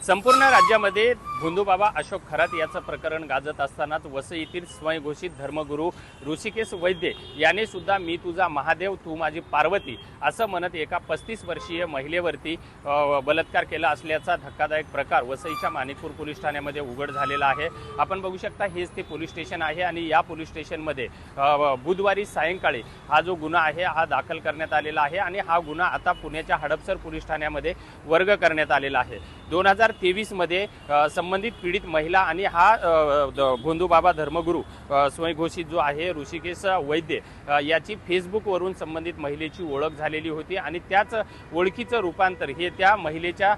संपूर्ण राज्यामध्ये भोंदूबाबा अशोक खरात याचं प्रकरण गाजत असतानाच वसईतील स्वयंघोषित धर्मगुरू ऋषिकेश वैद्य याने सुद्धा मी तुझा महादेव तू माझी पार्वती असं म्हणत एका 35 वर्षीय महिलेवरती बलात्कार केला असल्याचा धक्कादायक प्रकार वसईच्या माणिकपूर पोलीस ठाण्यामध्ये उघड झालेला आहे। आपण बघू शकता हेच ते पोलीस स्टेशन आहे आणि या पोलीस स्टेशनमध्ये बुधवारी सायंकाळी हा जो गुन्हा आहे हा दाखल करण्यात आलेला आहे आणि हा गुन्हा आता पुण्याच्या हडपसर पोलीस ठाण्यामध्ये वर्ग करण्यात आलेला आहे। 2023 मध्ये संबंधित पीडित महिला आणि हा भोंदूबाबा धर्मगुरू स्वयंघोषित जो आहे ऋषिकेश वैद्य याची फेसबुकवरून संबंधित महिलेची ओळख झालेली होती आणि त्याच ओळखीचं रूपांतर हे त्या महिलेच्या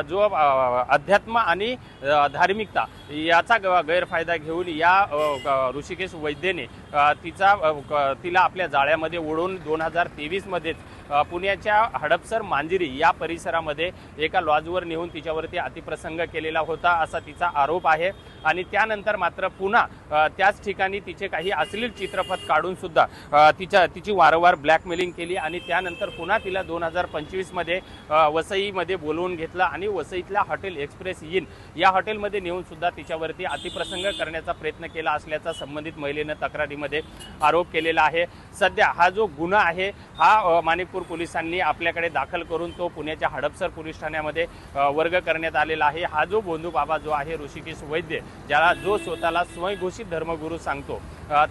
जो अध्यात्म आणि धार्मिकता याचा गैरफायदा घेऊन या ऋषिकेश वैद्यने तिला आपल्या जाळ्यामध्ये ओढून 2023 मध्येच पुण्याच्या हडपसर मांजिरी या परिसरामध्ये एका लॉजवर नेऊन तिच्यावरती अतिप्रसंग केलेला होता असा तिचा आरोप आहे। आणि त्यानंतर मात्र पुन्हा त्याच ठिकाणी तिचे काही अश्लील चित्रपट काढून सुद्धा तिची वारंवार ब्लॅकमेलिंग केली आणि त्यानंतर पुन्हा तिला 2025 मध्ये वसईमध्ये बोलवून घेतलं आणि वसईतल्या हॉटेल एक्सप्रेस इन या हॉटेलमध्ये नेऊन सुद्धा तिच्यावरती अतिप्रसंग करण्याचा प्रयत्न केला असल्याचा संबंधित महिलेने तक्रारीमध्ये आरोप केलेला आहे। सध्या हा जो गुन्हा आहे हा माणिकपूर पोलिसांनी आपल्याकडे दाखल करून तो पुण्याच्या हडपसर पोलीस ठाण्यामध्ये वर्ग करण्यात आलेला आहे। हा जो भोंदूबाबा जो आहे ऋषिकेश वैद्य ज्याला जो स्वतःला स्वयंघोषित धर्मगुरू सांगतो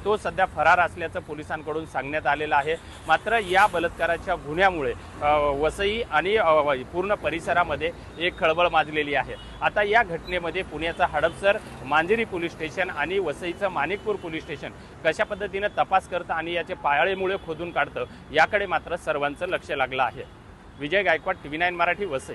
तो सध्या फरार असल्याचं पोलिसांकडून सांगण्यात आलेलं आहे। मात्र या बलात्काराच्या गुन्ह्यामुळे वसई आणि पूर्ण परिसरामध्ये एक खळबळ माजलेली आहे। आता या घटनेमध्ये पुण्याचा हडपसर मांजिरी पोलीस स्टेशन आणि वसईचं माणिकपूर पोलीस स्टेशन कशा पद्धतीने तपास करतं आणि याचे पायाळेमुळे खोदून काढतं याकडे मात्र सर्वांचं लक्ष लागलं आहे। विजय गायकवाड, TV9 मराठी, वसई।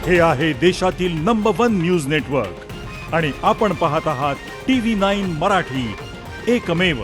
हे आहे देशातील नंबर 1 न्यूज नेटवर्क आणि आपण पाहत आहात TV9 मराठी, एकमेव।